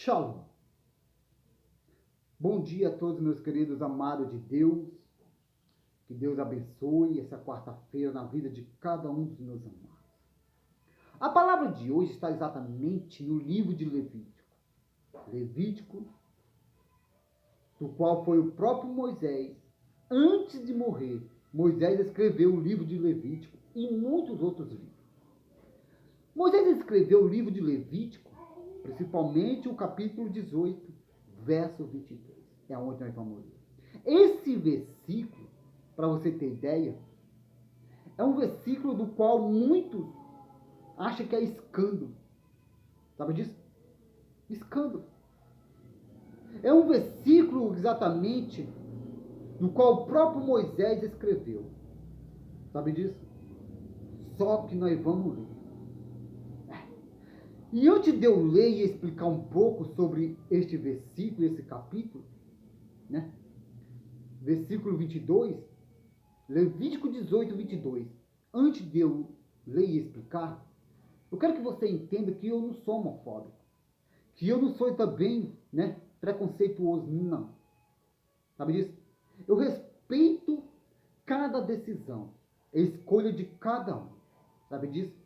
Shalom. Bom dia a todos, meus queridos amados de Deus. Que Deus abençoe essa quarta-feira na vida de cada um dos meus amados. A palavra de hoje está exatamente no livro de Levítico. Levítico, do qual foi o próprio Moisés, antes de morrer, Moisés escreveu o livro de Levítico e muitos outros livros. Moisés escreveu o livro de Levítico, principalmente o capítulo 18, verso 23. É onde nós vamos ler. Esse versículo, para você ter ideia, é um versículo do qual muitos acham que é escândalo. Sabe disso? Escândalo. É um versículo exatamente do qual o próprio Moisés escreveu. Sabe disso? Só que nós vamos ler. E antes de eu ler e explicar um pouco sobre este versículo, esse capítulo, né? Versículo 22, Levítico 18, 22. Antes de eu ler e explicar, eu quero que você entenda que eu não sou homofóbico. Que eu não sou também, né, preconceituoso, não. Sabe disso? Eu respeito cada decisão, a escolha de cada um. Sabe disso?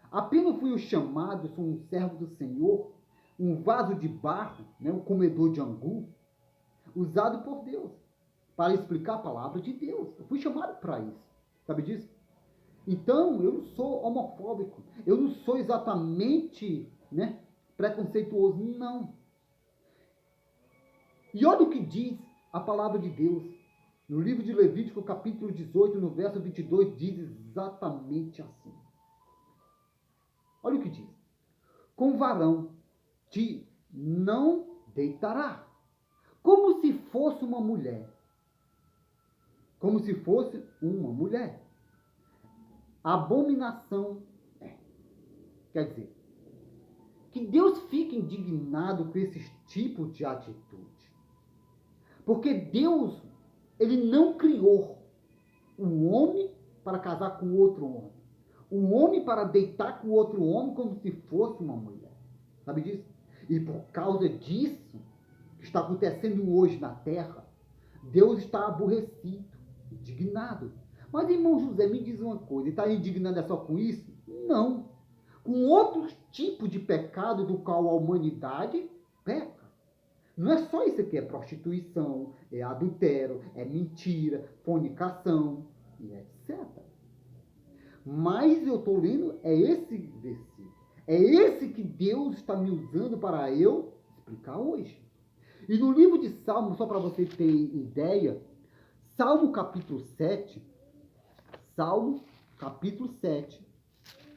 Apenas fui o chamado, sou um servo do Senhor, um vaso de barro, né, um comedor de angu, usado por Deus, para explicar a palavra de Deus. Eu fui chamado para isso. Sabe disso? Então, eu não sou homofóbico. Eu não sou exatamente, né, preconceituoso, não. E olha o que diz a palavra de Deus. No livro de Levítico, capítulo 18, no verso 22, diz exatamente assim. Olha o que diz. Com varão te não deitará, como se fosse uma mulher. Como se fosse uma mulher. Abominação é. Quer dizer, que Deus fique indignado com esses tipos de atitude. Porque Deus, ele não criou um homem para casar com outro homem. Um homem para deitar com outro homem como se fosse uma mulher. Sabe disso? E por causa disso, que está acontecendo hoje na terra, Deus está aborrecido, indignado. Mas, irmão José, me diz uma coisa, ele está indignado só com isso? Não. Com outros tipos de pecado do qual a humanidade peca. Não é só isso aqui, é prostituição, é adultério, é mentira, fornicação e etc. Mas eu estou lendo, é esse versículo. É esse que Deus está me usando para eu explicar hoje. E no livro de Salmo, só para você ter ideia, Salmo capítulo 7,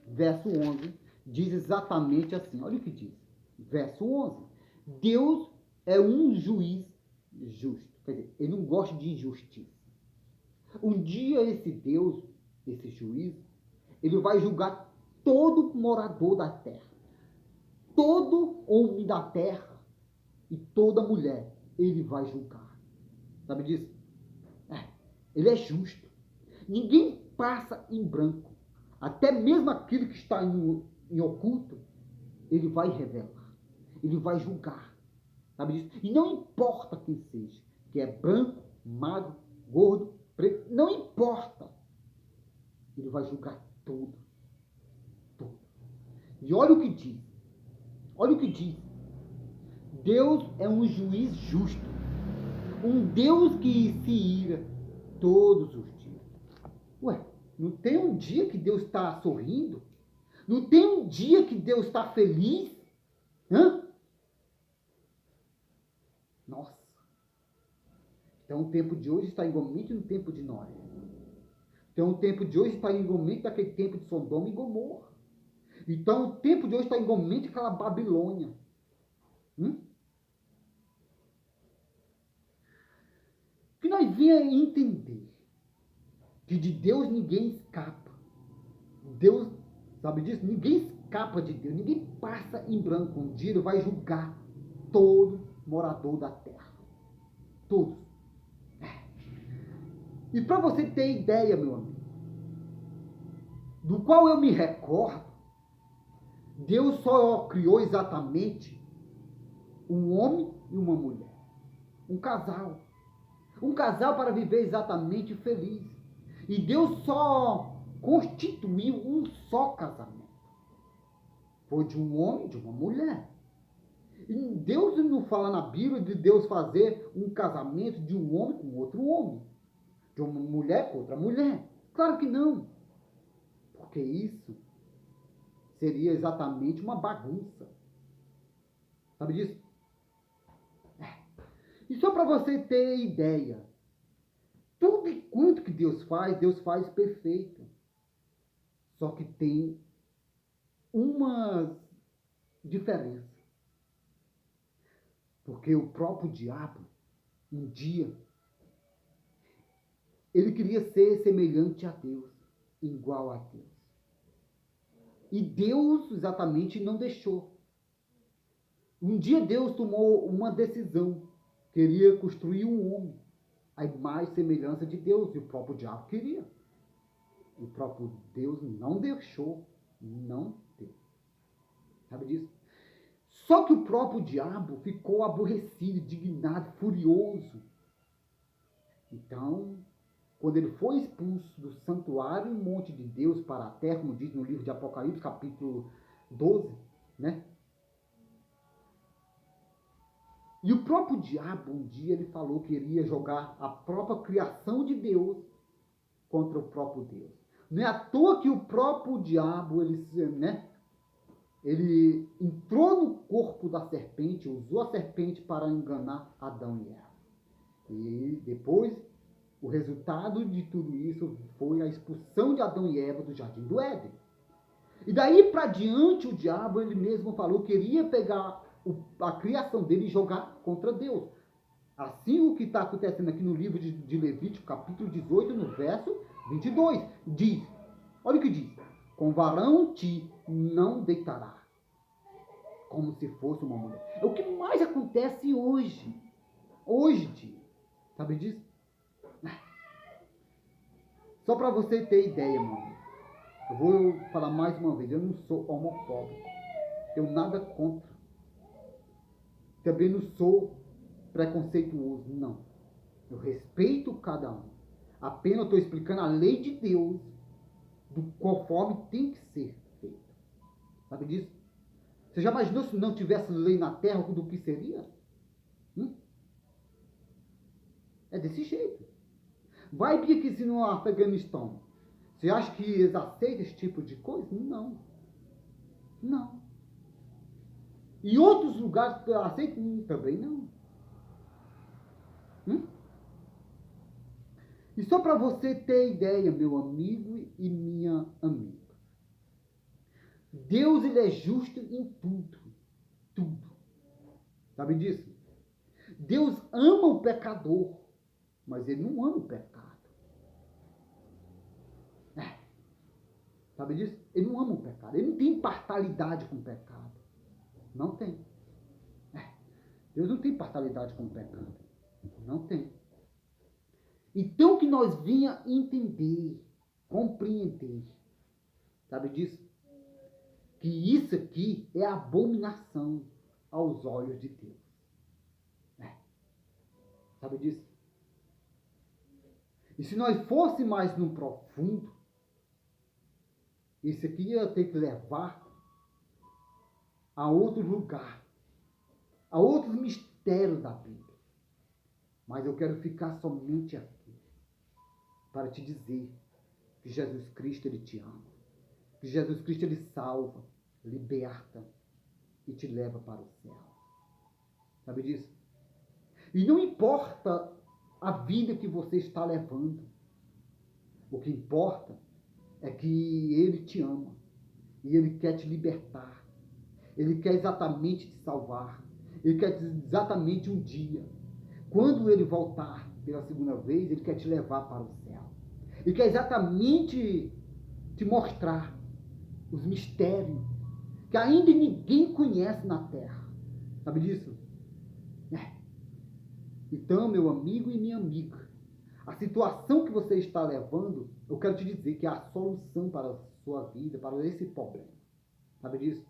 verso 11, diz exatamente assim. Olha o que diz. Verso 11. Deus é um juiz justo. Quer dizer, ele não gosta de injustiça. Um dia esse Deus, esse juiz, ele vai julgar todo morador da terra. Todo homem da terra e toda mulher, ele vai julgar. Sabe disso? Ele é justo. Ninguém passa em branco. Até mesmo aquilo que está em oculto, ele vai revelar. Ele vai julgar. Sabe disso? E não importa quem seja, que é branco, magro, gordo, preto, não importa. Ele vai julgar tudo. Tudo. E olha o que diz. Olha o que diz. Deus é um juiz justo. Um Deus que se ira todos os dias. Ué, não tem um dia que Deus está sorrindo? Não tem um dia que Deus está feliz? Hã? Nossa. Então o tempo de hoje está igualmente no tempo de Noé. Então o tempo de hoje está igualmente daquele tempo de Sodoma e Gomorra. Então o tempo de hoje está igualmente aquela Babilônia. Que nós venhamos entender que de Deus ninguém escapa. Deus, sabe disso? Ninguém escapa de Deus. Ninguém passa em branco. Um dia ele vai julgar todo morador da terra. Todos. E para você ter ideia, meu amigo, do qual eu me recordo, Deus só criou exatamente Um homem e uma mulher. Um casal. Um casal para viver exatamente feliz. E Deus só constituiu um só casamento. Foi de um homem e de uma mulher. E Deus não fala na Bíblia de Deus fazer um casamento de um homem com outro homem. De uma mulher com outra mulher. Claro que não. Porque isso seria exatamente uma bagunça. Sabe disso? E só para você ter ideia, tudo quanto que Deus faz perfeito. Só que tem uma diferença. Porque o próprio diabo, um dia, ele queria ser semelhante a Deus, igual a Deus. E Deus exatamente não deixou. Um dia Deus tomou uma decisão. Queria construir um homem, a imagem e semelhança de Deus. E o próprio diabo queria. E o próprio Deus não deixou. Não deu. Sabe disso? Só que o próprio diabo ficou aborrecido, indignado, furioso. Então, quando ele foi expulso do santuário e monte de Deus para a terra, como diz no livro de Apocalipse, capítulo 12, né? E o próprio diabo, um dia, ele falou que iria jogar a própria criação de Deus contra o próprio Deus. Não é à toa que o próprio diabo, ele entrou no corpo da serpente, usou a serpente para enganar Adão e Eva. E depois, o resultado de tudo isso foi a expulsão de Adão e Eva do jardim do Éden. E daí para diante, o diabo, ele mesmo falou que queria pegar a criação dele e jogar contra Deus. Assim o que está acontecendo aqui no livro de Levítico, capítulo 18, no verso 22, diz, olha o que diz, com varão ti não deitará, como se fosse uma mulher. É o que mais acontece hoje dia, sabe disso? Só para você ter ideia, mano, eu vou falar mais uma vez, eu não sou homofóbico, eu nada contra, também não sou preconceituoso, não. Eu respeito cada um. Apenas estou explicando a lei de Deus conforme tem que ser feito. Sabe disso? Você já imaginou se não tivesse lei na terra, do que seria? É desse jeito. Vai vir aqui se no Afeganistão. Você acha que eles aceitam esse tipo de coisa? Não. Não. E outros lugares que aceitam também não. E só para você ter ideia, meu amigo e minha amiga. Deus, ele é justo em tudo. Tudo. Sabe disso? Deus ama o pecador, mas ele não ama o pecado. Sabe disso? Ele não ama o pecado. Ele não tem parcialidade com o pecado. Não tem. Deus não tem parcialidade com o pecado. Não tem. Então que nós vinha entender, compreender, sabe disso? Que isso aqui é abominação aos olhos de Deus. Sabe disso? E se nós fosse mais no profundo, isso aqui ia ter que levar a outro lugar, a outros mistérios da Bíblia. Mas eu quero ficar somente aqui para te dizer que Jesus Cristo, ele te ama. Que Jesus Cristo, ele salva, liberta e te leva para o céu. Sabe disso? E não importa a vida que você está levando. O que importa é que ele te ama. E ele quer te libertar. Ele quer exatamente te salvar. Ele quer exatamente um dia. Quando ele voltar pela segunda vez, ele quer te levar para o céu. Ele quer exatamente te mostrar os mistérios que ainda ninguém conhece na terra. Sabe disso? Então, meu amigo e minha amiga, a situação que você está levando, eu quero te dizer que é a solução para a sua vida, para esse problema. Sabe disso?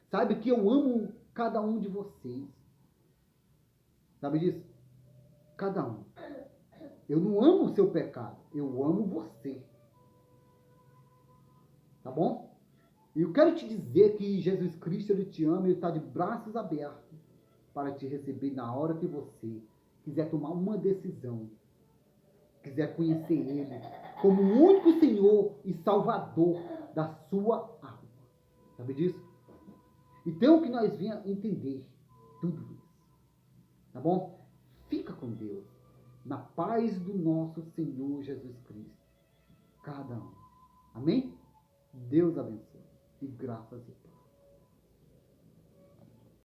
Sabe que eu amo cada um de vocês. Sabe disso? Cada um. Eu não amo o seu pecado. Eu amo você. Tá bom? E eu quero te dizer que Jesus Cristo, Ele te ama, Ele está de braços abertos para te receber na hora que você quiser tomar uma decisão, quiser conhecer Ele como o único Senhor e Salvador da sua alma. Sabe disso? Então, que nós venha entender tudo isso. Tá bom? Fica com Deus. Na paz do nosso Senhor Jesus Cristo. Cada um. Amém? Deus abençoe. E graças a Deus.